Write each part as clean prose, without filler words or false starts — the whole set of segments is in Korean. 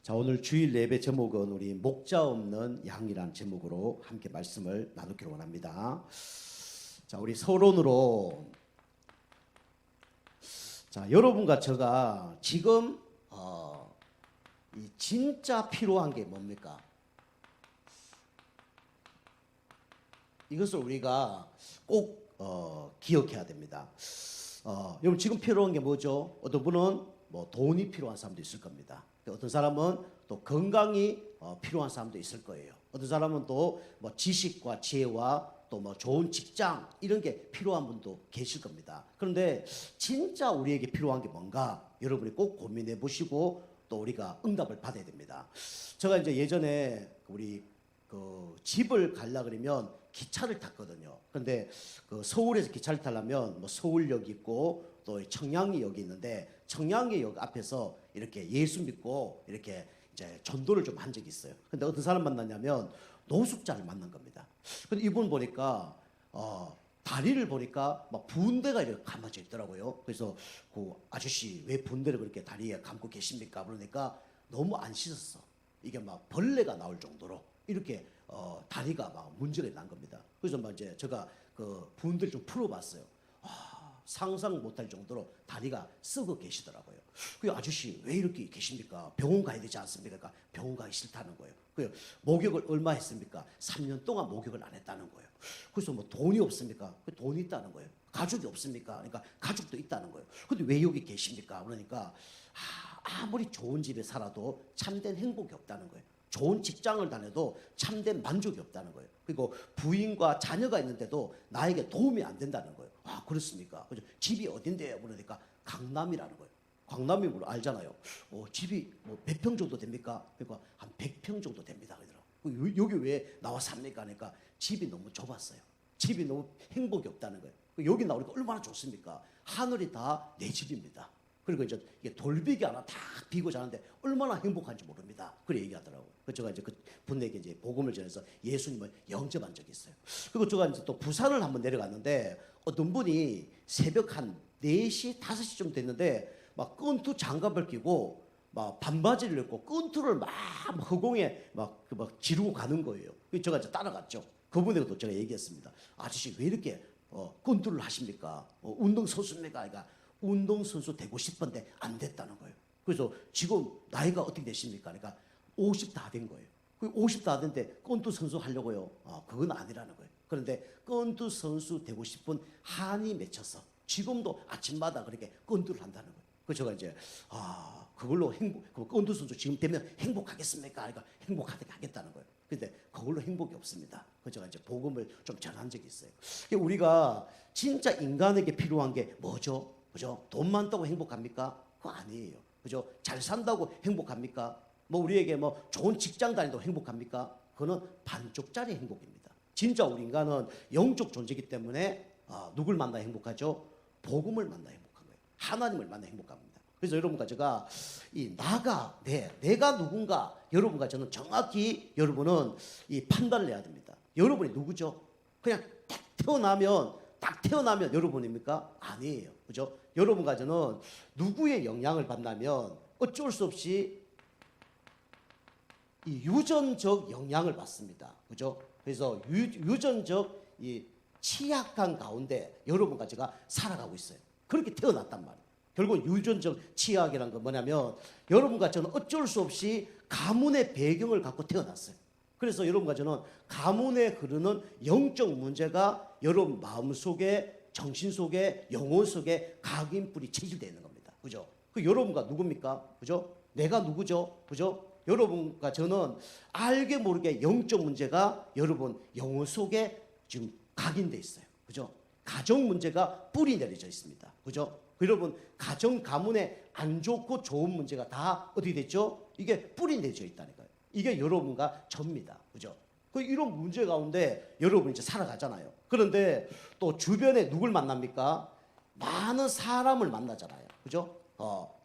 자, 오늘 주일 예배 제목은 우리 목자 없는 양이란 제목으로 함께 말씀을 나누기를 원합니다. 자, 우리 서론으로 자, 여러분과 제가 지금 이 진짜 필요한 게 뭡니까? 이것을 우리가 꼭 기억해야 됩니다. 여러분 지금 필요한 게 뭐죠? 어떤 분은 뭐 돈이 필요한 사람도 있을 겁니다. 어떤 사람은 또 건강이 필요한 사람도 있을 거예요. 어떤 사람은 또 뭐 지식과 지혜와 또 뭐 좋은 직장 이런 게 필요한 분도 계실 겁니다. 그런데 진짜 우리에게 필요한 게 뭔가 여러분이 꼭 고민해 보시고 또 우리가 응답을 받아야 됩니다. 제가 이제 예전에 우리 그 집을 가려 그러면 기차를 탔거든요. 그런데 그 서울에서 기차를 타려면 뭐 서울역 있고 또 청량리역이 있는데 청량리역 앞에서 이렇게 예수 믿고 이렇게 이제 전도를 좀 한 적이 있어요. 근데 어떤 사람 만났냐면 노숙자를 만난 겁니다. 근데 이분 보니까 다리를 보니까 막 분대가 이렇게 감아져 있더라고요. 그래서 그 아저씨 왜 분대를 그렇게 다리에 감고 계십니까? 그러니까 너무 안 씻었어. 이게 막 벌레가 나올 정도로 이렇게 다리가 막 문제가 난 겁니다. 그래서 막 이제 제가 그 분대를 좀 풀어봤어요. 상상 못할 정도로 다리가 썩어 계시더라고요. 그 아저씨 왜 이렇게 계십니까? 병원 가야 되지 않습니까? 그러니까 병원 가기 싫다는 거예요. 그 목욕을 얼마 했습니까? 3년 동안 목욕을 안 했다는 거예요. 그래서 뭐 돈이 없습니까? 돈이 있다는 거예요. 가족이 없습니까? 그러니까 가족도 있다는 거예요. 근데 왜 여기 계십니까? 그러니까 아무리 좋은 집에 살아도 참된 행복이 없다는 거예요. 좋은 직장을 다녀도 참된 만족이 없다는 거예요. 그리고 부인과 자녀가 있는데도 나에게 도움이 안 된다는 거예요. 그렇습니까? 그죠? 집이 어딘데요? 그러니까 강남이라는 거예요. 강남이 뭐 알잖아요. 집이 뭐 몇 평 정도 됩니까? 그러니까 한 100평 정도 됩니다. 그러더라고요. 여기 왜 나와 삽니까? 그러니까 집이 너무 좁았어요. 집이 너무 행복이 없다는 거예요. 여기 나오니까 얼마나 좋습니까? 하늘이 다 내 집입니다. 그리고 이제 이게 돌비기 하나 다 비고 자는데 얼마나 행복한지 모릅니다. 그래 얘기하더라고요. 그래서 제가 이제 그 분에게 이제 복음을 전해서 예수님을 영접한 적이 있어요. 그리고 제가 이제 또 부산을 한번 내려갔는데 어떤 분이 새벽 한 4시, 5시쯤 됐는데 막 끈투 장갑을 끼고 막 반바지를 입고 끈투를 막 허공에 막 지르고 가는 거예요. 그래서 제가 이제 따라갔죠. 그분에게도 제가 얘기했습니다. 아저씨 왜 이렇게 끈투를 하십니까? 운동선수입니까? 그러니까 운동선수 되고 싶은데 안 됐다는 거예요. 그래서 지금 나이가 어떻게 되십니까? 그러니까 50 다 된 거예요. 50 다 됐는데 끈투 선수 하려고요? 그건 아니라는 거예요. 그런데 끈투 선수 되고 싶은 한이 맺혀서 지금도 아침마다 그렇게 끈투를 한다는 거예요. 그래서 제가 이제 그걸로 끈투 선수 지금 되면 행복하겠습니까? 그러니까 행복하게 하겠다는 거예요. 근데 그걸로 행복이 없습니다. 그래서 제가 이제 복음을 좀 전한 적이 있어요. 우리가 진짜 인간에게 필요한 게 뭐죠? 그죠? 돈 많다고 행복합니까? 그거 아니에요. 그죠? 잘 산다고 행복합니까? 뭐 우리에게 뭐 좋은 직장 다닌다고 행복합니까? 그거는 반쪽짜리 행복입니다. 진짜 우리 인간은 영적 존재이기 때문에 누굴 만나 행복하죠? 복음을 만나 행복한 거예요. 하나님을 만나 행복합니다. 그래서 여러분과 제가 이 내가 누군가 여러분과 저는 정확히 여러분은 이 판단을 해야 됩니다. 여러분이 누구죠? 그냥 딱 태어나면 여러분입니까? 아니에요. 그죠? 여러분과 저는 누구의 영향을 받냐면 어쩔 수 없이 이 유전적 영향을 받습니다. 그죠? 그래서 유전적 이 취약한 가운데 여러분과 제가 살아가고 있어요. 그렇게 태어났단 말이에요. 결국 유전적 취약이라는 건 뭐냐면 여러분과 저는 어쩔 수 없이 가문의 배경을 갖고 태어났어요. 그래서 여러분과 저는 가문에 흐르는 영적 문제가 여러분 마음속에 정신 속에 영혼 속에 각인뿔이 체질되어 있는 겁니다. 그죠? 그 여러분과 누굽니까? 그죠? 내가 누구죠? 그죠? 여러분과 저는 알게 모르게 영적 문제가 여러분 영혼 속에 지금 각인되어 있어요. 그죠? 가정 문제가 뿌리 내려져 있습니다. 그죠? 여러분 가정 가문에 안 좋고 좋은 문제가 다 어떻게 됐죠? 이게 뿌리 내려져 있다니까요. 이게 여러분과 접니다. 그죠? 이런 문제 가운데 여러분이 이제 살아가잖아요. 그런데 또 주변에 누굴 만납니까? 많은 사람을 만나잖아요. 그죠?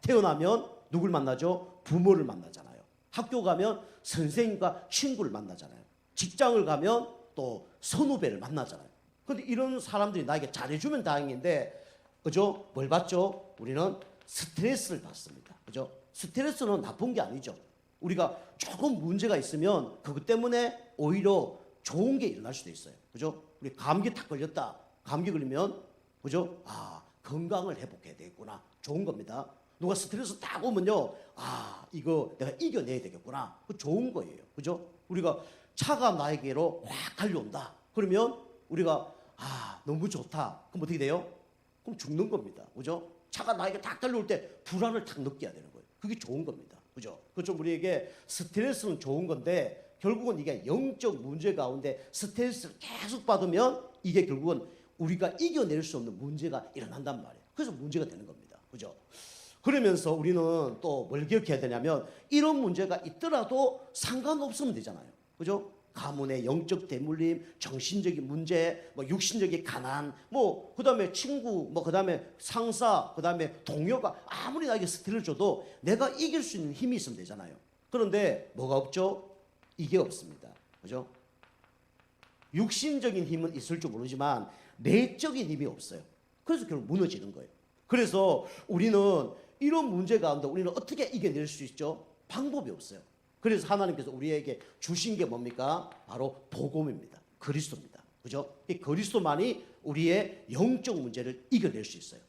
태어나면 누굴 만나죠? 부모를 만나잖아요. 학교 가면 선생님과 친구를 만나잖아요. 직장을 가면 또 선후배를 만나잖아요. 그런데 이런 사람들이 나에게 잘해주면 다행인데, 그죠? 뭘 받죠? 우리는 스트레스를 받습니다. 그죠? 스트레스는 나쁜 게 아니죠. 우리가 조금 문제가 있으면 그것 때문에 오히려 좋은 게 일어날 수도 있어요. 그죠? 우리 감기 딱 걸렸다. 감기 걸리면 그죠? 건강을 회복해야 되겠구나. 좋은 겁니다. 누가 스트레스 딱 오면요, 이거 내가 이겨내야 되겠구나. 그 좋은 거예요. 그죠? 우리가 차가 나에게로 확 달려온다. 그러면 우리가 너무 좋다. 그럼 어떻게 돼요? 그럼 죽는 겁니다. 그죠? 차가 나에게 딱 달려올 때 불안을 탁 느껴야 되는 거예요. 그게 좋은 겁니다. 그죠? 그렇죠. 우리에게 스트레스는 좋은 건데 결국은 이게 영적 문제 가운데 스트레스를 계속 받으면 이게 결국은 우리가 이겨낼 수 없는 문제가 일어난단 말이에요. 그래서 문제가 되는 겁니다. 그죠? 그러면서 우리는 또 뭘 기억해야 되냐면 이런 문제가 있더라도 상관없으면 되잖아요. 그죠? 가문의 영적 대물림, 정신적인 문제, 뭐 육신적인 가난, 뭐 그다음에 친구, 뭐 그다음에 상사, 그다음에 동료가 아무리 나에게 스트레스를 줘도 내가 이길 수 있는 힘이 있으면 되잖아요. 그런데 뭐가 없죠? 이게 없습니다. 그죠? 육신적인 힘은 있을 줄 모르지만 내적인 힘이 없어요. 그래서 결국 무너지는 거예요. 그래서 우리는 이런 문제 가운데 우리는 어떻게 이겨낼 수 있죠? 방법이 없어요. 그래서 하나님께서 우리에게 주신 게 뭡니까? 바로 복음입니다. 그리스도입니다. 그죠? 이 그리스도만이 우리의 영적 문제를 이겨낼 수 있어요.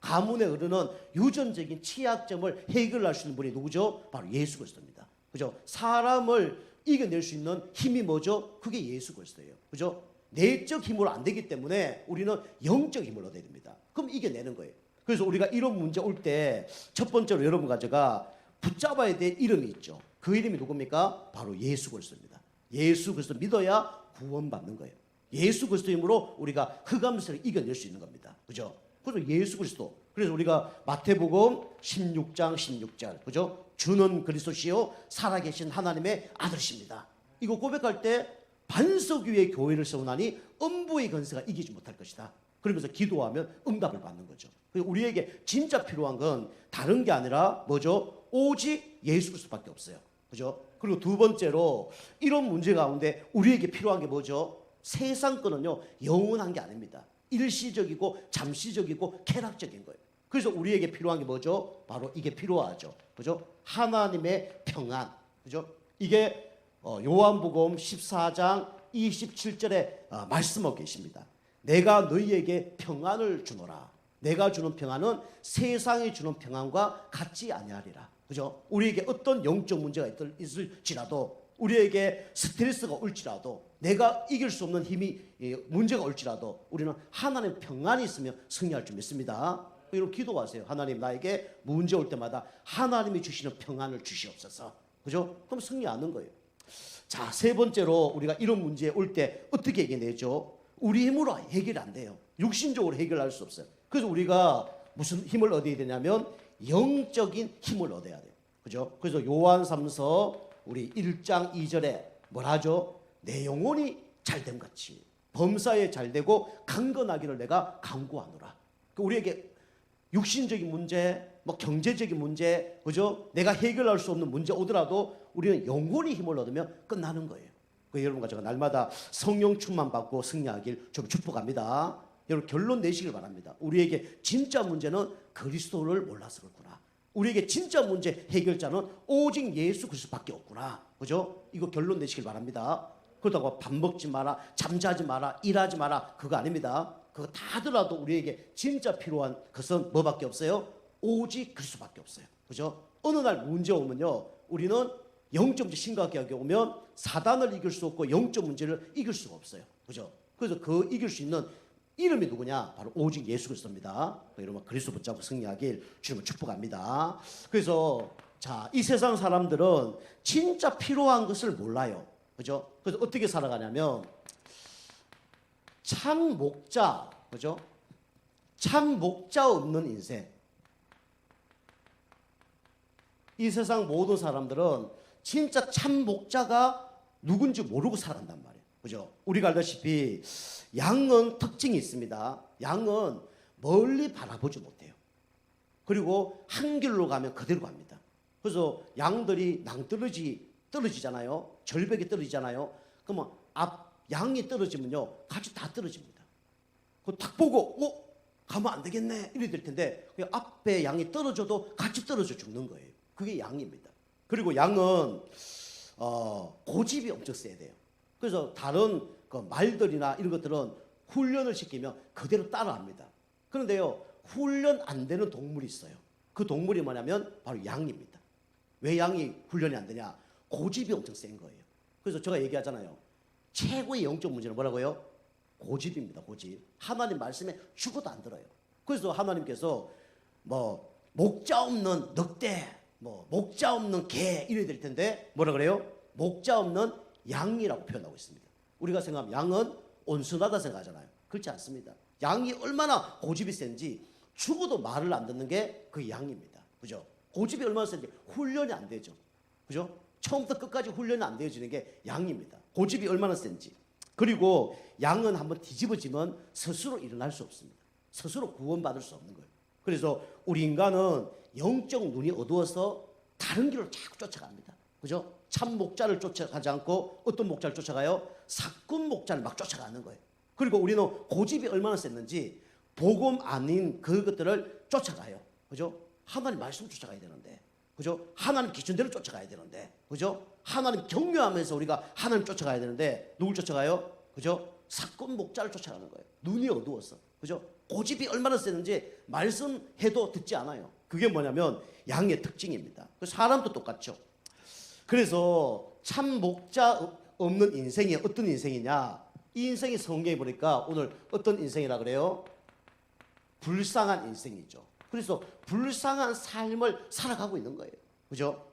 가문에 흐르는 유전적인 취약점을 해결할 수 있는 분이 누구죠? 바로 예수 그리스도입니다. 그죠? 사람을 이겨낼 수 있는 힘이 뭐죠? 그게 예수 그리스도예요. 그죠? 내적 힘으로 안 되기 때문에 우리는 영적 힘을 얻어야 됩니다. 그럼 이겨내는 거예요. 그래서 우리가 이런 문제 올 때 첫 번째로 여러분과 제가 붙잡아야 될 이름이 있죠. 그 이름이 누굽니까? 바로 예수 그리스도입니다. 예수 그리스도 믿어야 구원받는 거예요. 예수 그리스도 힘으로 우리가 흑암세를 이겨낼 수 있는 겁니다. 그죠? 그래서 예수 그리스도. 그래서 우리가 마태복음 16장 16절. 그죠? 주는 그리스도시요 살아계신 하나님의 아들이십니다. 이거 고백할 때 반석 위에 교회를 세우나니 음부의 권세가 이기지 못할 것이다. 그러면서 기도하면 응답을 받는 거죠. 우리에게 진짜 필요한 건 다른 게 아니라 뭐죠? 오직 예수 그리스도밖에 없어요. 그죠? 그리고 두 번째로 이런 문제 가운데 우리에게 필요한 게 뭐죠? 세상 거는요 영원한 게 아닙니다. 일시적이고 잠시적이고 쾌락적인 거예요. 그래서 우리에게 필요한 게 뭐죠? 바로 이게 필요하죠. 그죠? 하나님의 평안. 그죠? 이게 요한복음 14장 27절에 말씀하고 계십니다. 내가 너희에게 평안을 주노라. 내가 주는 평안은 세상이 주는 평안과 같지 아니하리라. 그죠? 우리에게 어떤 영적 문제가 있을지라도, 우리에게 스트레스가 올지라도, 내가 이길 수 없는 힘이 문제가 올지라도 우리는 하나님의 평안이 있으면 승리할 줄 믿습니다. 여러분 기도하세요. 하나님, 나에게 문제 올 때마다 하나님이 주시는 평안을 주시옵소서. 그죠? 그럼 승리하는 거예요. 자, 세 번째로 우리가 이런 문제에 올 때 어떻게 이겨내죠? 우리 힘으로 해결이 안 돼요. 육신적으로 해결할 수 없어요. 그래서 우리가 무슨 힘을 얻어야 되냐면 영적인 힘을 얻어야 돼요. 그죠? 그래서 요한 3서 우리 1장 2절에 뭘 하죠? 내 영혼이 잘됨 같이 범사에 잘되고 강건하기를 내가 간구하노라. 우리에게 육신적인 문제, 뭐 경제적인 문제, 그죠? 내가 해결할 수 없는 문제 오더라도 우리는 영혼의 힘을 얻으면 끝나는 거예요. 여러분과 제가 날마다 성령 충만 받고 승리하길 좀 축복합니다. 여러분 결론 내시길 바랍니다. 우리에게 진짜 문제는 그리스도를 몰라서 그렇구나. 우리에게 진짜 문제 해결자는 오직 예수 그리스도밖에 없구나. 그죠? 이거 결론 내시길 바랍니다. 그렇다고 밥 먹지 마라, 잠자지 마라, 일하지 마라, 그거 아닙니다. 그거 다 하더라도 우리에게 진짜 필요한 것은 뭐밖에 없어요? 오직 그리스도밖에 없어요. 그죠? 어느 날 문제 오면요, 우리는 영적 문제 심각하게 오면 사단을 이길 수 없고 영적 문제를 이길 수가 없어요. 그죠? 그래서 그 이길 수 있는 이름이 누구냐? 바로 오직 예수 그리스도입니다. 여러분 그리스도 붙잡고 승리하길 주님을 축복합니다. 그래서 자, 이 세상 사람들은 진짜 필요한 것을 몰라요. 그죠? 그래서 어떻게 살아가냐면 참 목자, 그죠? 참 목자 없는 인생. 이 세상 모든 사람들은 진짜 참 목자가 누군지 모르고 살아간단 말이에요. 그죠? 우리가 알다시피 양은 특징이 있습니다. 양은 멀리 바라보지 못해요. 그리고 한 길로 가면 그대로 갑니다. 그래서 양들이 떨어지잖아요. 절벽에 떨어지잖아요. 그러면 양이 떨어지면요, 같이 다 떨어집니다. 그 딱 보고 가면 안 되겠네 이래 될 텐데 앞에 양이 떨어져도 같이 떨어져 죽는 거예요. 그게 양입니다. 그리고 양은 고집이 엄청 세야 돼요. 그래서 다른 그 말들이나 이런 것들은 훈련을 시키면 그대로 따라합니다. 그런데요, 훈련 안 되는 동물이 있어요. 그 동물이 뭐냐면 바로 양입니다. 왜 양이 훈련이 안 되냐? 고집이 엄청 센 거예요. 그래서 제가 얘기하잖아요. 최고의 영적 문제는 뭐라고요? 고집입니다. 고집. 하나님 말씀에 죽어도 안 들어요. 그래서 하나님께서 뭐 목자 없는 늑대, 뭐 목자 없는 개 이래야 될 텐데 뭐라 그래요? 목자 없는 양이라고 표현하고 있습니다. 우리가 생각하면 양은 온순하다 생각하잖아요. 그렇지 않습니다. 양이 얼마나 고집이 센지 죽어도 말을 안 듣는 게 그 양입니다. 그죠? 고집이 얼마나 센지 훈련이 안 되죠. 그죠? 처음부터 끝까지 훈련이 안 되어지는 게 양입니다. 고집이 얼마나 센지. 그리고 양은 한번 뒤집어지면 스스로 일어날 수 없습니다. 스스로 구원받을 수 없는 거예요. 그래서 우리 인간은 영적 눈이 어두워서 다른 길로 자꾸 쫓아갑니다. 그죠? 참 목자를 쫓아가지 않고 어떤 목자를 쫓아가요? 사꾼 목자를 막 쫓아가는 거예요. 그리고 우리는 고집이 얼마나 셌는지 복음 아닌 그것들을 쫓아가요. 그죠? 하나님 말씀 쫓아가야 되는데. 그죠? 하나님 기준대로 쫓아가야 되는데. 그죠? 하나님 경외하면서 우리가 하나님 쫓아가야 되는데 누굴 쫓아가요? 그죠? 사꾼 목자를 쫓아가는 거예요. 눈이 어두워서. 그죠? 고집이 얼마나 세는지 말씀해도 듣지 않아요. 그게 뭐냐면 양의 특징입니다. 사람도 똑같죠. 그래서 참 목자 없는 인생이 어떤 인생이냐? 이 인생이 성경에 보니까 오늘 어떤 인생이라 그래요? 불쌍한 인생이죠. 그래서 불쌍한 삶을 살아가고 있는 거예요. 그죠?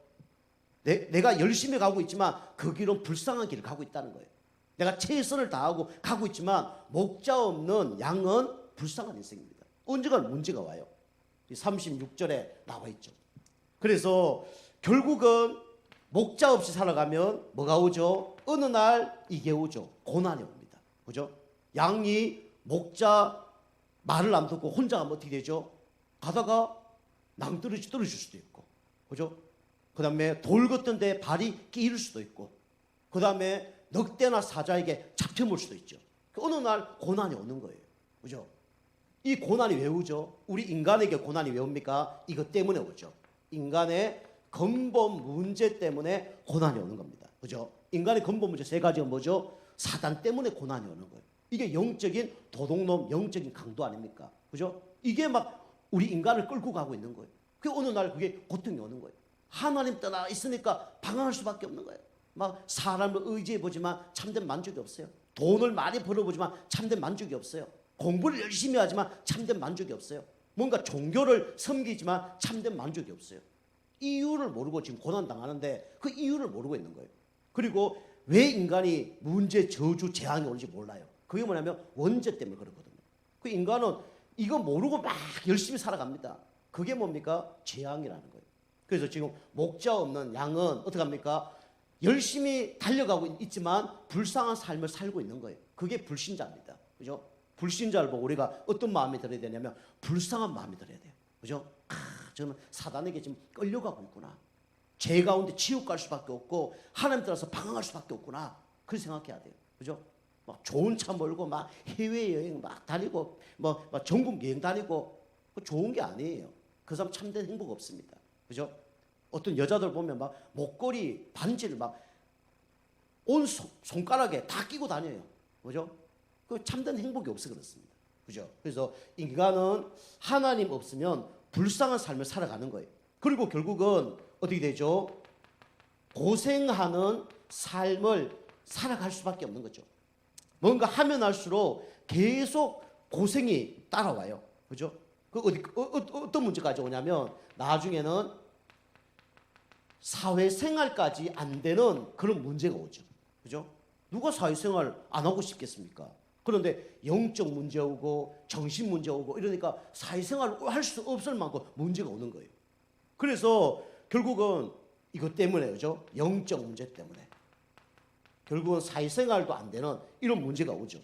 내가 열심히 가고 있지만 그 길은 불쌍한 길을 가고 있다는 거예요. 내가 최선을 다하고 가고 있지만 목자 없는 양은 불쌍한 인생입니다. 언젠가 문제가 와요. 36절에 나와 있죠. 그래서 결국은 목자 없이 살아가면 뭐가 오죠? 어느 날 이게 오죠. 고난이 옵니다. 그죠? 양이 목자 말을 안 듣고 혼자 가면 어떻게 되죠? 가다가 낭떠러지 떨어질 수도 있고, 그죠? 그 다음에 돌 걷던 데 발이 끼일 수도 있고, 그 다음에 늑대나 사자에게 잡혀물 수도 있죠. 어느 날 고난이 오는 거예요. 그죠? 이 고난이 왜 오죠? 우리 인간에게 고난이 왜 옵니까? 이것 때문에 오죠. 인간의 근본 문제 때문에 고난이 오는 겁니다. 그죠? 인간의 근본 문제 세 가지가 뭐죠? 사단 때문에 고난이 오는 거예요. 이게 영적인 도둑놈, 영적인 강도 아닙니까? 그죠? 이게 막 우리 인간을 끌고 가고 있는 거예요. 그 어느 날 그게 고통이 오는 거예요. 하나님 떠나 있으니까 방황할 수밖에 없는 거예요. 막 사람을 의지해 보지만 참된 만족이 없어요. 돈을 많이 벌어보지만 참된 만족이 없어요. 공부를 열심히 하지만 참된 만족이 없어요. 뭔가 종교를 섬기지만 참된 만족이 없어요. 이유를 모르고 지금 고난 당하는데 그 이유를 모르고 있는 거예요. 그리고 왜 인간이 문제, 저주, 재앙이 오는지 몰라요. 그게 뭐냐면 원죄 때문에 그렇거든요. 그 인간은 이거 모르고 막 열심히 살아갑니다. 그게 뭡니까? 재앙이라는 거예요. 그래서 지금 목자 없는 양은 어떻게 합니까? 열심히 달려가고 있지만 불쌍한 삶을 살고 있는 거예요. 그게 불신자입니다. 그죠? 불신자를 보고 우리가 어떤 마음이 들어야 되냐면 불쌍한 마음이 들어야 돼요. 그죠? 저는 사단에게 지금 끌려가고 있구나. 죄 가운데 지옥 갈 수밖에 없고 하나님 따라서 방황할 수밖에 없구나. 그렇게 생각해야 돼요. 그죠? 막 좋은 차 몰고 막 해외여행 막 다니고 막 전국 여행 다니고 좋은 게 아니에요. 그 사람 참된 행복 없습니다. 그죠? 어떤 여자들 보면 막 목걸이 반지를 막 온 손가락에 다 끼고 다녀요. 그죠? 그 참된 행복이 없어 그렇습니다. 그죠? 그래서 인간은 하나님 없으면 불쌍한 삶을 살아가는 거예요. 그리고 결국은 어떻게 되죠? 고생하는 삶을 살아갈 수밖에 없는 거죠. 뭔가 하면 할수록 계속 고생이 따라와요. 그죠? 어떤 문제까지 오냐면 나중에는 사회생활까지 안 되는 그런 문제가 오죠. 그죠? 누가 사회생활 안 하고 싶겠습니까? 그런데 영적 문제 오고 정신 문제 오고 이러니까 사회생활을 할 수 없을 만큼 문제가 오는 거예요. 그래서 결국은 이것 때문에 그죠? 영적 문제 때문에 결국은 사회생활도 안 되는 이런 문제가 오죠.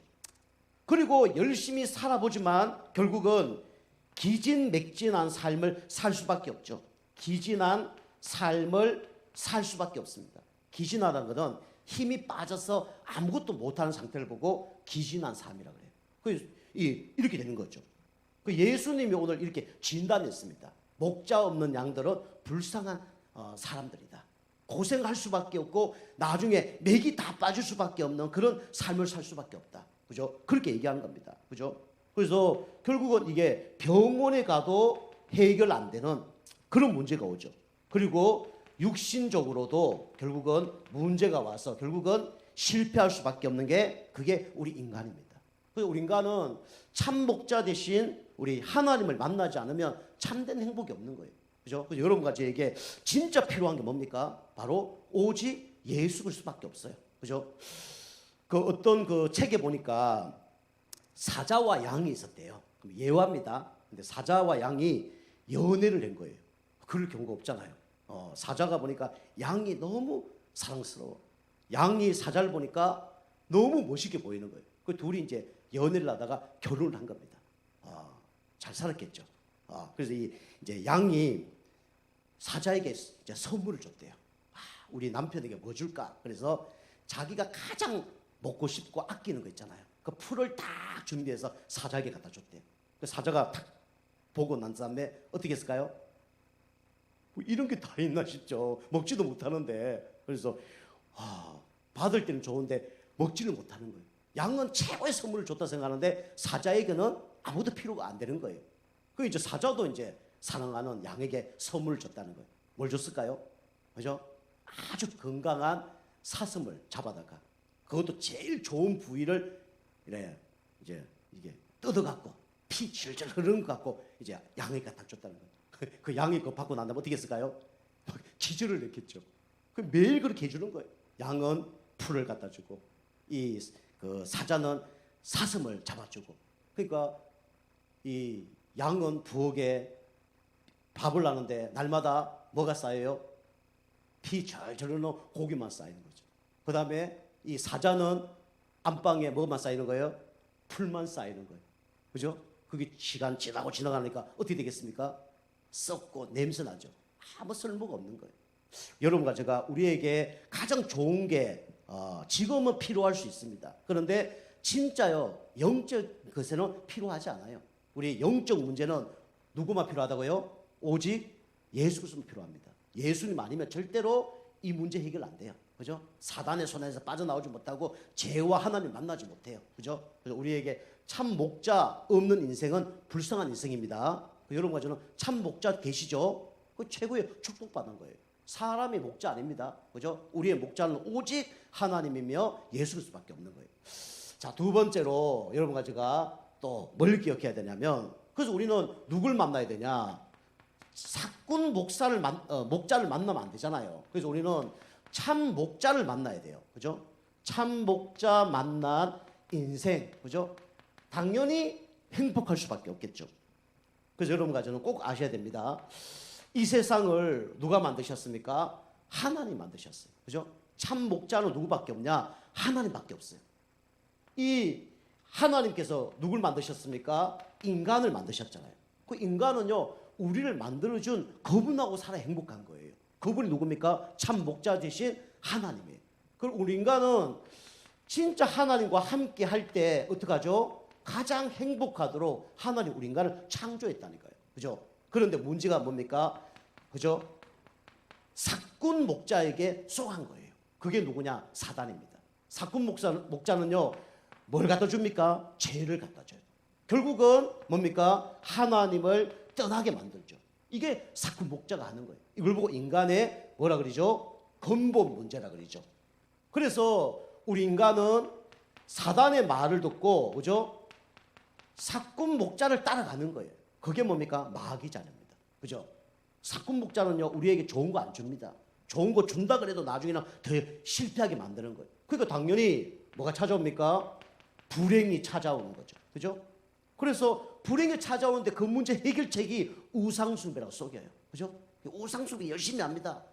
그리고 열심히 살아보지만 결국은 기진맥진한 삶을 살 수밖에 없죠. 기진한 삶을 살 수밖에 없습니다. 기진하다는 것은 힘이 빠져서 아무것도 못하는 상태를 보고 기진한 삶이라고 해요. 이렇게 되는 거죠. 예수님이 오늘 이렇게 진단했습니다. 목자 없는 양들은 불쌍한 사람들이다. 고생할 수밖에 없고 나중에 맥이 다 빠질 수밖에 없는 그런 삶을 살 수밖에 없다. 그죠? 그렇게 얘기하는 겁니다. 그죠? 그래서 결국은 이게 병원에 가도 해결 안 되는 그런 문제가 오죠. 그리고 육신적으로도 결국은 문제가 와서 결국은 실패할 수밖에 없는 게 그게 우리 인간입니다. 그래서 우리 인간은 참 목자 대신 우리 하나님을 만나지 않으면 참된 행복이 없는 거예요. 그죠? 그래서 여러분과 저에게 진짜 필요한 게 뭡니까? 바로 오직 예수 그리스도밖에 없어요. 그죠? 그 어떤 그 책에 보니까 사자와 양이 있었대요. 그럼 예화입니다. 근데 사자와 양이 연애를 한 거예요. 그럴 경우가 없잖아요. 사자가 보니까 양이 너무 사랑스러워. 양이 사자를 보니까 너무 멋있게 보이는 거예요. 그 둘이 이제 연애를 하다가 결혼을 한 겁니다. 잘 살았겠죠. 그래서 이제 양이 사자에게 이제 선물을 줬대요. 우리 남편에게 뭐 줄까? 그래서 자기가 가장 먹고 싶고 아끼는 거 있잖아요. 그 풀을 딱 준비해서 사자에게 갖다 줬대요. 그 사자가 딱 보고 난 다음에 어떻게 했을까요? 뭐 이런 게 다 있나 싶죠. 먹지도 못하는데. 그래서 받을 때는 좋은데 먹지를 못하는 거예요. 양은 최고의 선물을 줬다 생각하는데 사자에게는 아무도 필요가 안 되는 거예요. 그 이제 사자도 이제 사랑하는 양에게 선물을 줬다는 거예요. 뭘 줬을까요? 그죠? 아주 건강한 사슴을 잡아다가 그것도 제일 좋은 부위를 이제 이게 뜯어갖고 피 질질 흐르는 것 같고 이제 양에게 갖다 줬다는 거예요. 그 양이 그거 받고 난 다음에 어떻게 했을까요? 기절을 했겠죠. 그 매일 그렇게 해주는 거예요. 양은 풀을 갖다 주고 그 사자는 사슴을 잡아주고. 그러니까 이 양은 부엌에 밥을 하는데 날마다 뭐가 쌓여요? 피 절절 흐르는 고기만 쌓이는 거죠. 그 다음에 이 사자는 안방에 뭐만 쌓이는 거예요? 풀만 쌓이는 거예요. 그죠? 그게 시간 지나고 지나가니까 어떻게 되겠습니까? 썩고 냄새 나죠. 아무 쓸모가 없는 거예요. 여러분과 제가 우리에게 가장 좋은 게 지금은 필요할 수 있습니다. 그런데 진짜요 영적 것에는 필요하지 않아요. 우리 영적 문제는 누구만 필요하다고요? 오직 예수 그리스도만 필요합니다. 예수님 아니면 절대로 이 문제 해결 안 돼요. 그죠? 사단의 손에서 빠져나오지 못하고 죄와 하나님 만나지 못해요. 그죠? 그래서 우리에게 참 목자 없는 인생은 불쌍한 인생입니다. 여러분과 저는 참 목자 계시죠? 그 최고의 축복받는 거예요. 사람이 목자 아닙니다. 그죠? 우리의 목자는 오직 하나님이며 예수 그리스도밖에 없는 거예요. 자, 두 번째로 여러분과 제가 또 뭘 기억해야 되냐면 그래서 우리는 누굴 만나야 되냐? 사꾼 목자를 만나면 안 되잖아요. 그래서 우리는 참 목자를 만나야 돼요. 그죠? 참 목자 만난 인생. 그죠? 당연히 행복할 수밖에 없겠죠. 그래서 여러분과 저는 꼭 아셔야 됩니다. 이 세상을 누가 만드셨습니까? 하나님 만드셨어요. 그죠? 참 목자는 누구밖에 없냐? 하나님밖에 없어요. 이 하나님께서 누굴 만드셨습니까? 인간을 만드셨잖아요. 그 인간은요, 우리를 만들어준 그분하고 살아 행복한 거예요. 그분이 누굽니까? 참 목자 대신 하나님이에요. 그럼 우리 인간은 진짜 하나님과 함께 할 때 어떡하죠? 가장 행복하도록 하나님 우리 인간을 창조했다니까요. 그죠? 그런데 문제가 뭡니까? 그죠? 사꾼 목자에게 쏘한 거예요. 그게 누구냐? 사단입니다. 사꾼 목자는요, 뭘 갖다 줍니까? 죄를 갖다 줘요. 결국은 뭡니까? 하나님을 떠나게 만들죠. 이게 사꾼 목자가 하는 거예요. 이걸 보고 인간의 뭐라 그러죠? 근본 문제라 그러죠. 그래서 우리 인간은 사단의 말을 듣고 그죠? 사꾼 목자를 따라가는 거예요. 그게 뭡니까? 마귀 자녀입니다. 그죠? 사꾼 목자는요, 우리에게 좋은 거 안 줍니다. 좋은 거 준다 그래도 나중에는 더 실패하게 만드는 거예요. 그러니까 당연히 뭐가 찾아옵니까? 불행이 찾아오는 거죠. 그죠? 그래서 불행이 찾아오는데 그 문제 해결책이 우상숭배라고 속여요. 그죠? 우상숭배 열심히 합니다.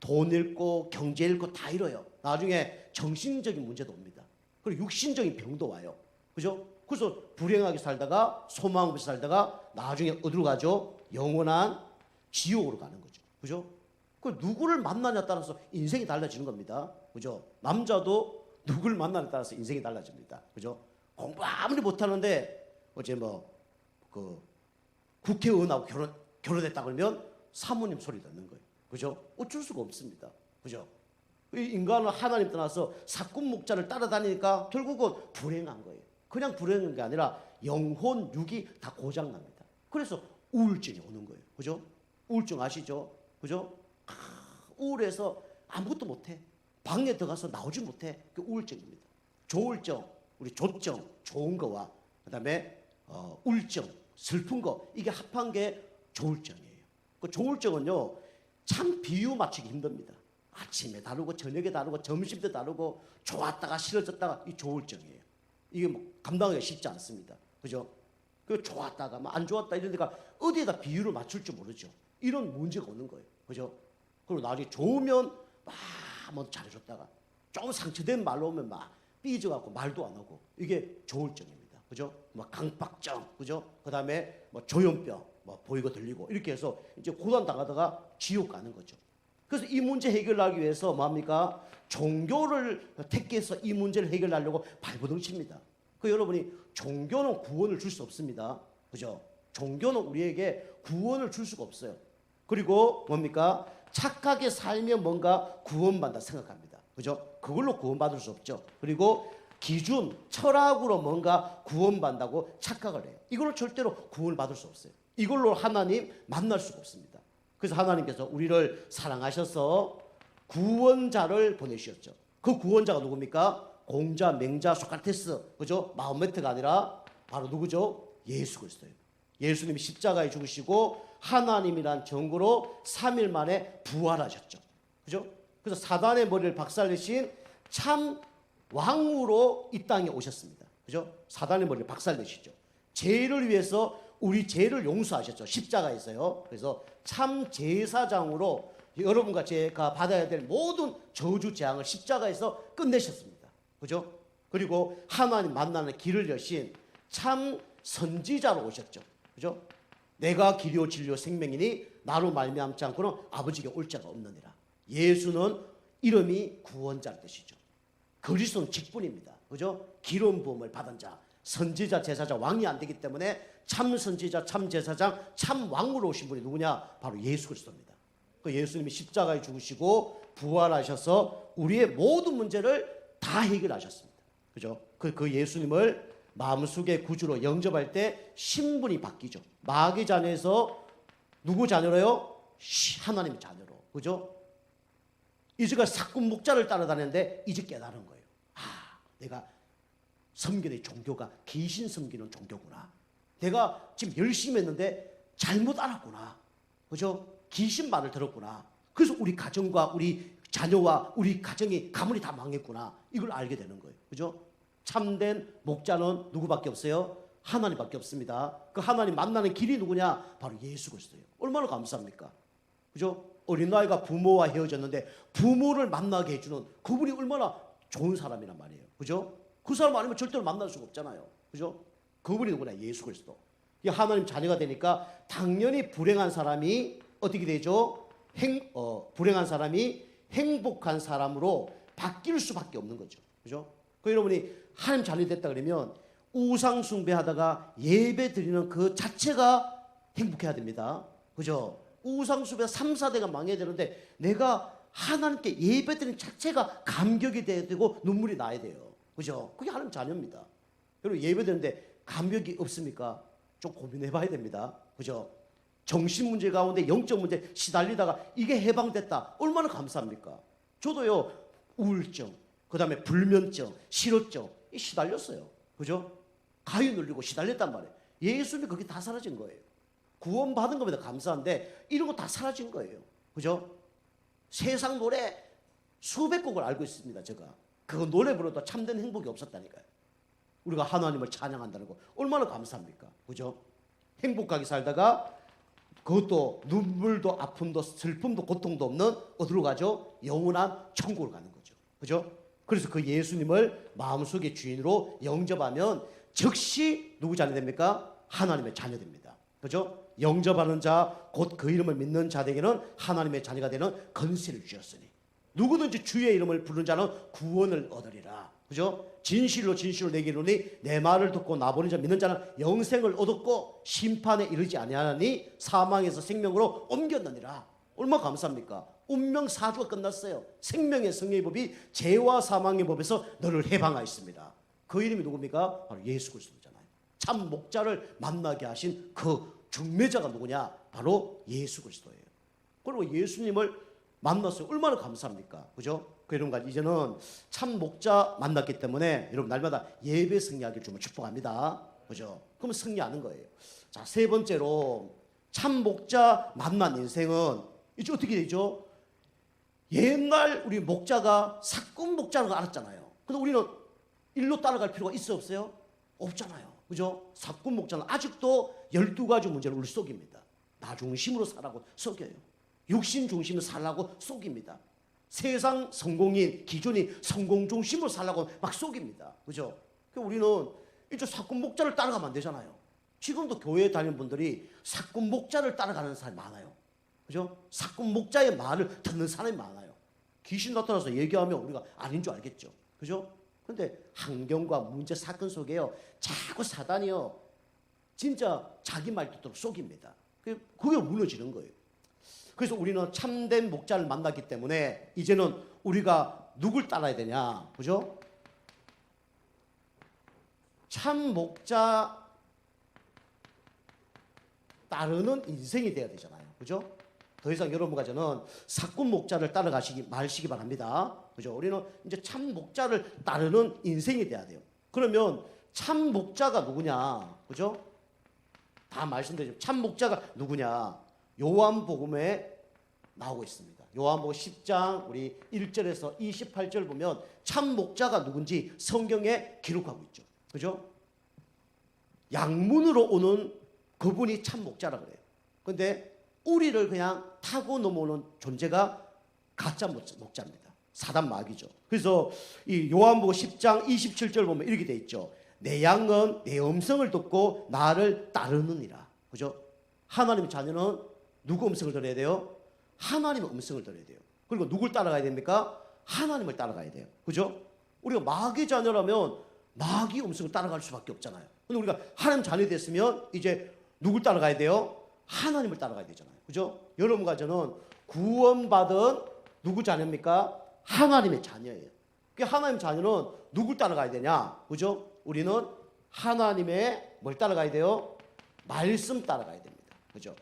돈 잃고 경제 잃고 다 잃어요. 나중에 정신적인 문제도 옵니다. 그리고 육신적인 병도 와요. 그죠? 그래서 불행하게 살다가 소망 없이 살다가 나중에 어디로 가죠? 영원한 지옥으로 가는 거죠. 그죠? 그 누구를 만나냐에 따라서 인생이 달라지는 겁니다. 그죠? 남자도 누구를 만나냐에 따라서 인생이 달라집니다. 그죠? 공부 아무리 못하는데 어제 그 국회의원하고 결혼했다 그러면 사모님 소리 듣는 거예요. 그죠? 어쩔 수가 없습니다. 그죠? 이 인간은 하나님 떠나서 사꾼 목자를 따라다니니까 결국은 불행한 거예요. 그냥 불행한 게 아니라 영혼, 육이 다 고장납니다. 그래서 우울증이 오는 거예요. 그죠? 우울증 아시죠? 그죠? 우울해서 아무것도 못해. 방에 들어가서 나오지 못해. 그게 우울증입니다. 조울증, 우리 조증, 좋은 거와 그다음에 울증, 슬픈 거, 이게 합한 게 조울증이에요. 그 조울증은요, 참 비유 맞추기 힘듭니다. 아침에 다르고 저녁에 다르고 점심 때 다르고 좋았다가 싫어졌다가 이 조울증이에요. 이게 뭐 감당하기가 쉽지 않습니다. 그죠? 그 좋았다가 뭐 안 좋았다 이런 데가 어디에다 비유를 맞출 줄 모르죠. 이런 문제가 오는 거예요. 그죠? 그리고 나중에 좋으면 막 뭐 잘해줬다가 좀 상처된 말로 오면 막 삐져갖고 말도 안 하고, 이게 조울증입니다. 그죠? 뭐 강박증, 그죠? 그 다음에 뭐 조현병, 뭐 보이고 들리고 이렇게 해서 이제 고난 당하다가 지옥 가는 거죠. 그래서 이 문제 해결하기 위해서 뭡니까? 종교를 택해서 이 문제를 해결하려고 발버둥칩니다. 그 여러분이 종교는 구원을 줄 수 없습니다. 그죠? 종교는 우리에게 구원을 줄 수가 없어요. 그리고 뭡니까? 착하게 살면 뭔가 구원받는다 생각합니다. 그죠? 그걸로 구원받을 수 없죠. 그리고 기준, 철학으로 뭔가 구원받는다고 착각을 해요. 이걸로 절대로 구원을 받을 수 없어요. 이걸로 하나님 만날 수가 없습니다. 그래서 하나님께서 우리를 사랑하셔서 구원자를 보내주셨죠. 그 구원자가 누굽니까? 공자, 맹자, 소크라테스, 그죠? 마호메트가 아니라 바로 누구죠? 예수 그리스도예요. 예수님이 십자가에 죽으시고 하나님이란 정구로 3일 만에 부활하셨죠. 그죠? 그래서 사단의 머리를 박살내신 참 왕으로 이 땅에 오셨습니다. 그죠? 사단의 머리를 박살내시죠. 죄를 위해서 우리 죄를 용서하셨죠. 십자가에서요. 그래서 참 제사장으로 여러분과 제가 받아야 될 모든 저주 재앙을 십자가에서 끝내셨습니다. 그죠? 그리고 하나님 만나는 길을 여신 참 선지자로 오셨죠. 그죠? 내가 길이요 진리요 생명이니 나로 말미암지 않고는 아버지께 올 자가 없느니라. 예수는 이름이 구원자의 뜻이죠. 그리스도는 직분입니다. 그죠? 기름 부음을 받은 자, 선지자, 제사자, 왕이 안 되기 때문에 참 선지자, 참 제사장, 참 왕으로 오신 분이 누구냐? 바로 예수 그리스도입니다. 그 예수님이 십자가에 죽으시고 부활하셔서 우리의 모든 문제를 다 해결하셨습니다. 그죠? 그 예수님을 마음속의 구주로 영접할 때 신분이 바뀌죠. 마귀 자녀에서 누구 자녀로요? 하나님 자녀로. 그죠? 이제까지 사꾼 목자를 따라다녔는데 이제 깨달은 거예요. 아, 내가 섬기는 종교가 귀신 섬기는 종교구나. 내가 지금 열심히 했는데 잘못 알았구나. 그죠? 귀신 말을 들었구나. 그래서 우리 가정과 우리 자녀와 우리 가정이 가문이 다 망했구나. 이걸 알게 되는 거예요. 그죠? 참된 목자는 누구밖에 없어요? 하나님밖에 없습니다. 그 하나님 만나는 길이 누구냐? 바로 예수 그리스도예요. 얼마나 감사합니까? 그죠? 어린아이가 부모와 헤어졌는데 부모를 만나게 해주는 그분이 얼마나 좋은 사람이란 말이에요. 그죠? 그 사람 아니면 절대로 만날 수가 없잖아요. 그죠? 그분이 누구냐? 예수 그리스도. 이 하나님 자녀가 되니까 당연히 불행한 사람이 어떻게 되죠? 불행한 사람이 행복한 사람으로 바뀔 수밖에 없는 거죠. 그죠? 그 여러분이 하나님 자녀 됐다 그러면 우상 숭배하다가 예배 드리는 그 자체가 행복해야 됩니다. 그죠? 우상 숭배 3, 4대가 망해야 되는데 내가 하나님께 예배 드리는 자체가 감격이 돼야 되고 눈물이 나야 돼요. 그죠? 그게 하나님 자녀입니다. 여러분 예배 드리는데 감격이 없습니까? 좀 고민해 봐야 됩니다. 그죠? 정신 문제 가운데 영적 문제 시달리다가 이게 해방됐다. 얼마나 감사합니까? 저도요, 우울증, 그 다음에 불면증, 실어증, 시달렸어요. 그죠? 가위 눌리고 시달렸단 말이에요. 예수님이 그게 다 사라진 거예요. 구원받은 것보다 감사한데 이런 거 다 사라진 거예요. 그죠? 세상 노래 수백 곡을 알고 있습니다. 제가. 그 노래 부르도 참된 행복이 없었다니까요. 우리가 하나님을 찬양한다는 거 얼마나 감사합니까? 그죠? 행복하게 살다가 그것도 눈물도 아픔도 슬픔도 고통도 없는 어디로 가죠? 영원한 천국을 가는 거죠. 그죠? 그래서 그 예수님을 마음속의 주인으로 영접하면 즉시 누구 자녀 됩니까? 하나님의 자녀 됩니다. 그죠? 영접하는 자, 곧 그 이름을 믿는 자에게는 하나님의 자녀가 되는 권세를 주셨으니 누구든지 주의 이름을 부르는 자는 구원을 얻으리라. 그죠? 진실로 내게 이르노니 내 말을 듣고 나보는 자 믿는 자는 영생을 얻었고 심판에 이르지 아니하나니 사망에서 생명으로 옮겼느니라. 얼마나 감사합니까? 운명사주가 끝났어요. 생명의 성령의 법이 죄와 사망의 법에서 너를 해방하였습니다. 그 이름이 누굽니까? 바로 예수 그리스도잖아요. 참 목자를 만나게 하신 그 중매자가 누구냐? 바로 예수 그리스도예요. 그리고 예수님을 만났어요. 얼마나 감사합니까? 그죠? 여러분과 이제는 참 목자 만났기 때문에 여러분 날마다 예배 승리하기를 주면 축복합니다. 그죠? 그러면 승리하는 거예요. 자, 세 번째로 참 목자 만난 인생은 이제 어떻게 되죠? 옛날 우리 목자가 사꾼 목자라는 거 알았잖아요. 근데 우리는 일로 따라갈 필요가 있어 없어요? 없잖아요. 그죠? 사꾼 목자는 아직도 12가지 문제를 우리 속입니다. 나 중심으로 살라고 속여요. 육신 중심으로 살라고 속입니다. 세상 성공인 기존이 성공 중심으로 살라고 막 속입니다. 그죠? 우리는 이제 사꾼 목자를 따라가면 안 되잖아요. 지금도 교회에 다니는 분들이 사꾼 목자를 따라가는 사람이 많아요. 그죠? 사꾼 목자의 말을 듣는 사람이 많아요. 귀신 나타나서 얘기하면 우리가 아닌 줄 알겠죠. 그죠? 근데 환경과 문제 사건 속에요. 자꾸 사단이요. 진짜 자기 말 듣도록 속입니다. 그게 무너지는 거예요. 그래서 우리는 참된 목자를 만났기 때문에 이제는 우리가 누굴 따라야 되냐. 그죠? 참 목자 따르는 인생이 돼야 되잖아요. 그죠? 더 이상 여러분과 저는 사꾼 목자를 따라가시기 마시기 바랍니다. 그죠? 우리는 이제 참 목자를 따르는 인생이 돼야 돼요. 그러면 참 목자가 누구냐? 그죠? 다 말씀드리죠. 참 목자가 누구냐? 요한복음에 나오고 있습니다. 요한복음 10장 우리 1절에서 28절 보면 참 목자가 누군지 성경에 기록하고 있죠. 그죠? 양문으로 오는 그분이 참 목자라 그래요. 근데 우리를 그냥 타고 넘어오는 존재가 가짜 목자입니다. 사단 마귀죠. 그래서 이 요한복음 10장 27절 보면 이렇게 돼 있죠. 내 양은 내 음성을 듣고 나를 따르느니라. 그죠? 하나님의 자녀는 누구 음성을 들어야 돼요? 하나님의 음성을 들어야 돼요. 그리고 누굴 따라가야 됩니까? 하나님을 따라가야 돼요. 그죠? 우리가 마귀 자녀라면 마귀 음성을 따라갈 수밖에 없잖아요. 근데 우리가 하나님 자녀 됐으면 이제 누굴 따라가야 돼요? 하나님을 따라가야 되잖아요. 그죠? 여러분과 저는 구원받은 누구 자녀입니까? 하나님의 자녀예요. 그 하나님 자녀는 누굴 따라가야 되냐? 그죠? 우리는 하나님의 뭘 따라가야 돼요? 말씀 따라가야 됩니다. 그죠?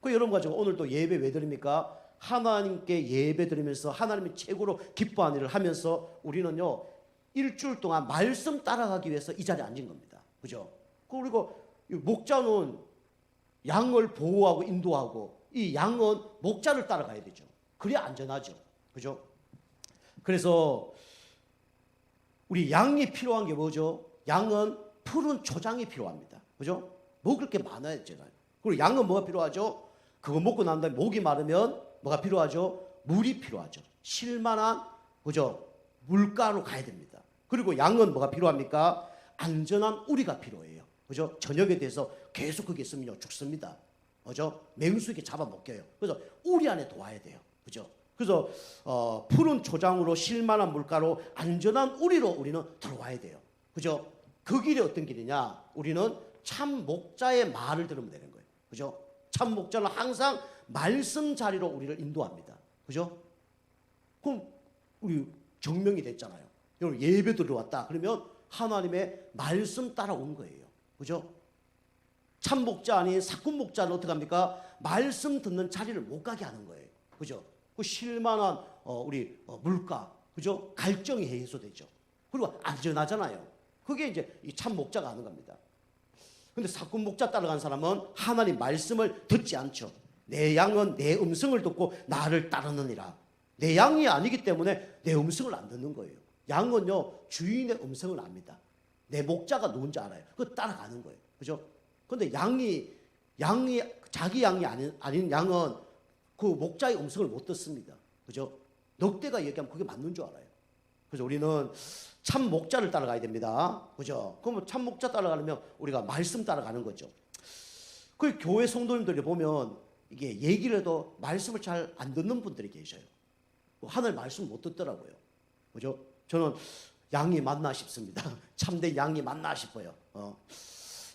그 여러분과 저 오늘도 예배 왜 드립니까? 하나님께 예배 드리면서 하나님이 최고로 기뻐하는 일을 하면서 우리는요 일주일 동안 말씀 따라가기 위해서 이 자리에 앉은 겁니다. 그죠? 그리고 목자는 양을 보호하고 인도하고 이 양은 목자를 따라가야 되죠. 그래야 안전하죠. 그죠? 그래서 우리 양이 필요한 게 뭐죠? 양은 푸른 초장이 필요합니다. 그죠? 먹을 게 많아야 되잖아요. 그리고 양은 뭐가 필요하죠? 그거 먹고 난 다음에 목이 마르면 뭐가 필요하죠? 물이 필요하죠. 쉴만한 그죠? 물가로 가야 됩니다. 그리고 양은 뭐가 필요합니까? 안전한 우리가 필요해요. 그죠? 저녁에 대해서 계속 거기 있으면요 죽습니다. 그죠? 맹수에게 잡아먹혀요. 그래서 우리 안에 도와야 돼요. 그죠? 그래서 푸른 초장으로 쉴만한 물가로 안전한 우리로 우리는 들어와야 돼요. 그죠? 그 길이 어떤 길이냐? 우리는 참 목자의 말을 들으면 되는 거예요. 그죠? 참 목자는 항상 말씀 자리로 우리를 인도합니다. 그죠? 그럼 우리 정명이 됐잖아요. 여러분 예배 들어왔다. 그러면 하나님의 말씀 따라온 거예요. 그죠? 참 목자 아닌 사꾼 목자는 어떻게 합니까? 말씀 듣는 자리를 못 가게 하는 거예요. 그죠? 그 쉴만한 우리 물가, 그죠? 갈증이 해소되죠. 그리고 안전하잖아요. 그게 이제 이 참 목자가 하는 겁니다. 근데 사꾼 목자 따라간 사람은 하나님 말씀을 듣지 않죠. 내 양은 내 음성을 듣고 나를 따르느니라. 내 양이 아니기 때문에 내 음성을 안 듣는 거예요. 양은요 주인의 음성을 압니다. 내 목자가 누군지 알아요. 그거 따라가는 거예요. 그죠? 근데 양이 자기 양이 아닌 양은 그 목자의 음성을 못 듣습니다. 그죠? 넉대가 얘기하면 그게 맞는 줄 알아요. 그래서 우리는 참 목자를 따라가야 됩니다. 그죠? 그러면 참 목자 따라가려면 우리가 말씀 따라가는 거죠. 그 교회 성도님들이 보면 이게 얘기를 해도 말씀을 잘 안 듣는 분들이 계셔요. 하늘 말씀 못 듣더라고요. 그죠? 저는 양이 맞나 싶습니다. 참된 양이 맞나 싶어요.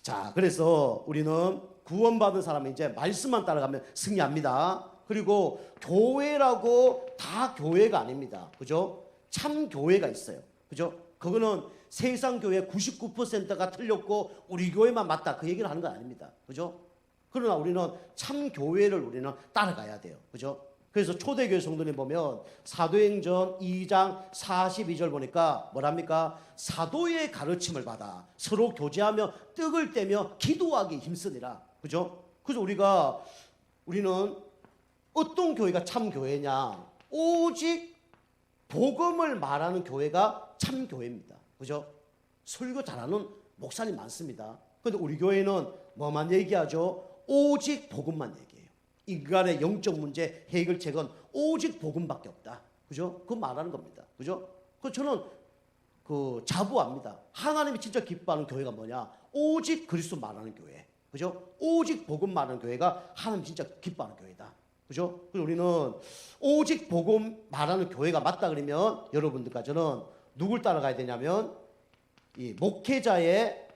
자, 그래서 우리는 구원받은 사람은 이제 말씀만 따라가면 승리합니다. 그리고 교회라고 다 교회가 아닙니다. 그죠? 참 교회가 있어요. 그죠? 그거는 세상 교회 99%가 틀렸고 우리 교회만 맞다 그 얘기를 하는 건 아닙니다. 그죠? 그러나 우리는 참 교회를 우리는 따라가야 돼요. 그죠? 그래서 초대교회 성도님 보면 사도행전 2장 42절 보니까 뭐랍니까? 사도의 가르침을 받아 서로 교제하며 떡을 떼며 기도하기 힘쓰니라. 그죠? 그래서 우리는 어떤 교회가 참 교회냐? 오직 복음을 말하는 교회가 참 교회입니다. 그죠? 설교 잘하는 목사님 많습니다. 그런데 우리 교회는 뭐만 얘기하죠? 오직 복음만 얘기해요. 인간의 영적 문제 해결책은 오직 복음밖에 없다. 그죠? 그거 말하는 겁니다. 그죠? 그 저는 자부합니다. 하나님이 진짜 기뻐하는 교회가 뭐냐? 오직 그리스도 말하는 교회. 그죠? 오직 복음 말하는 교회가 하나님 진짜 기뻐하는 교회다. 그죠? 그래서 우리는 오직 복음 말하는 교회가 맞다 그러면 여러분들과 저는 누굴 따라가야 되냐면 이 목회자의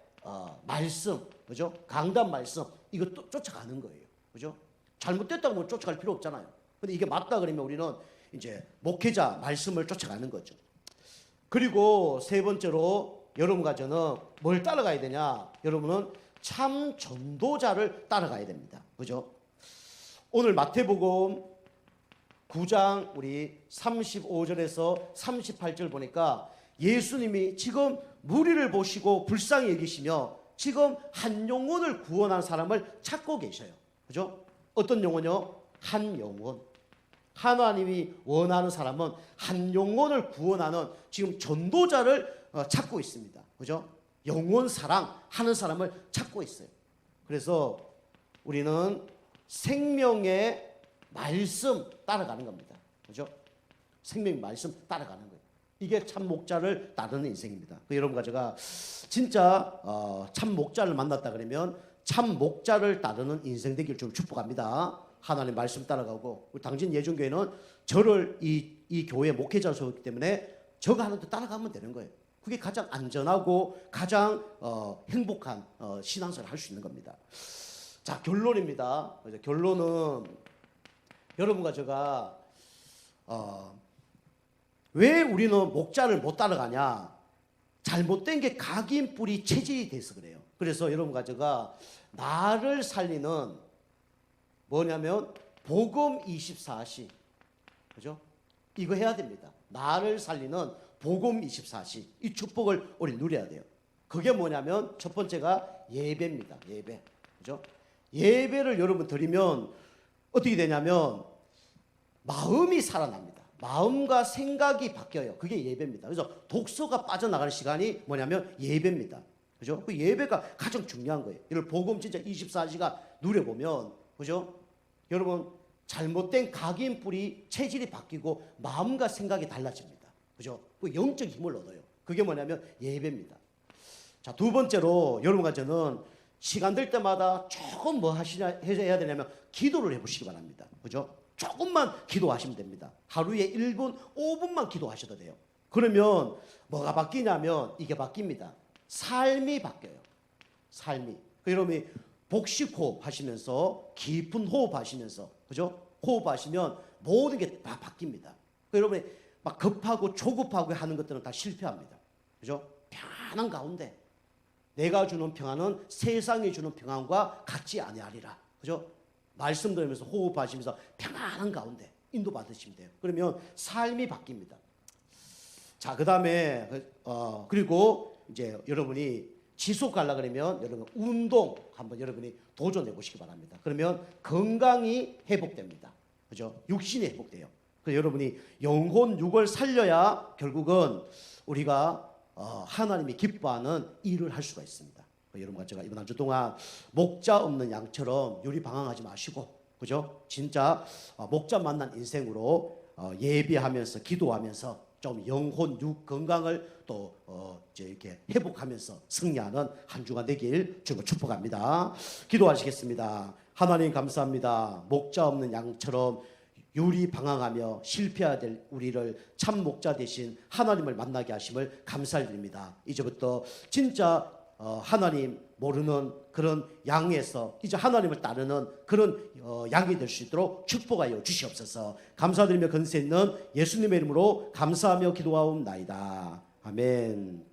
말씀, 그죠? 강단 말씀 이거 또 쫓아가는 거예요. 그죠? 잘못됐다고 뭐 쫓아갈 필요 없잖아요. 근데 이게 맞다 그러면 우리는 이제 목회자 말씀을 쫓아가는 거죠. 그리고 세 번째로 여러분과 저는 뭘 따라가야 되냐? 여러분은 참 전도자를 따라가야 됩니다. 그죠? 오늘 마태복음 9장 우리 35절에서 38절 보니까 예수님이 지금 무리를 보시고 불쌍히 여기시며 지금 한 영혼을 구원한 사람을 찾고 계셔요. 그죠? 어떤 영혼이요? 한 영혼. 하나님이 원하는 사람은 한 영혼을 구원하는 지금 전도자를 찾고 있습니다. 그죠? 영혼 사랑하는 사람을 찾고 있어요. 그래서 우리는 생명의 말씀 따라가는 겁니다. 그죠? 생명의 말씀 따라가는 거예요. 이게 참 목자를 따르는 인생입니다. 여러분과 제가 진짜 참 목자를 만났다 그러면 참 목자를 따르는 인생 되길 좀 축복합니다. 하나님 말씀 따라가고 우리 당진 예정교회는 저를 이 교회 목회자로 세웠기 때문에 저가 하는 데 따라가면 되는 거예요. 그게 가장 안전하고 가장 행복한 신앙생활을 할 수 있는 겁니다. 자, 결론입니다. 결론은 여러분과 제가 왜 우리는 목자를 못 따라가냐? 잘못된 게 각인 뿌리 체질이 돼서 그래요. 그래서 여러분과 제가 나를 살리는 뭐냐면 복음 24시. 그죠? 이거 해야 됩니다. 나를 살리는 복음 24시. 이 축복을 우리 누려야 돼요. 그게 뭐냐면 첫 번째가 예배입니다. 예배. 그죠? 예배를 여러분 드리면 어떻게 되냐면 마음이 살아납니다. 마음과 생각이 바뀌어요. 그게 예배입니다. 그래서 독서가 빠져나가는 시간이 뭐냐면 예배입니다. 그죠? 그 예배가 가장 중요한 거예요. 이걸 복음 진짜 24시간 누려보면, 그죠? 여러분, 잘못된 각인 뿌리 체질이 바뀌고 마음과 생각이 달라집니다. 그죠? 그 영적 힘을 얻어요. 그게 뭐냐면 예배입니다. 자, 두 번째로 여러분과 저는 시간 될 때마다 조금 뭐 해야 되냐면 기도를 해보시기 바랍니다. 그죠? 조금만 기도하시면 됩니다. 하루에 1분, 5분만 기도하셔도 돼요. 그러면 뭐가 바뀌냐면 이게 바뀝니다. 삶이 바뀌어요. 삶이. 여러분이 복식 호흡 하시면서 깊은 호흡 하시면서, 그죠? 호흡하시면 모든 게 다 바뀝니다. 여러분이 막 급하고 조급하고 하는 것들은 다 실패합니다. 그죠? 편안한 가운데 내가 주는 평안은 세상이 주는 평안과 같지 아니하리라. 그죠? 말씀 들으면서 호흡하시면서 평안한 가운데 인도받으시면 돼요. 그러면 삶이 바뀝니다. 자, 그다음에 그리고 이제 여러분이 지속하려고 그러면 여러분 운동 한번 여러분이 도전해 보시기 바랍니다. 그러면 건강이 회복됩니다. 그죠? 육신이 회복돼요. 그래서 여러분이 영혼 육을 살려야 결국은 우리가 하나님이 기뻐하는 일을 할 수가 있습니다. 여러분과 제가 이번 한 주 동안 목자 없는 양처럼 유리방황하지 마시고, 그죠? 진짜 목자 만난 인생으로 예배하면서 기도하면서 좀 영혼 육 건강을 또 이제 이렇게 회복하면서 승리하는 한 주가 되길 주로 축복합니다. 기도하시겠습니다. 하나님 감사합니다. 목자 없는 양처럼 유리방황하며 실패해야 될 우리를 참 목자 대신 하나님을 만나게 하심을 감사드립니다. 이제부터 진짜 하나님 모르는 그런 양에서 이제 하나님을 따르는 그런 양이 될 수 있도록 축복하여 주시옵소서. 감사드리며 건세 있는 예수님의 이름으로 감사하며 기도하옵나이다. 아멘.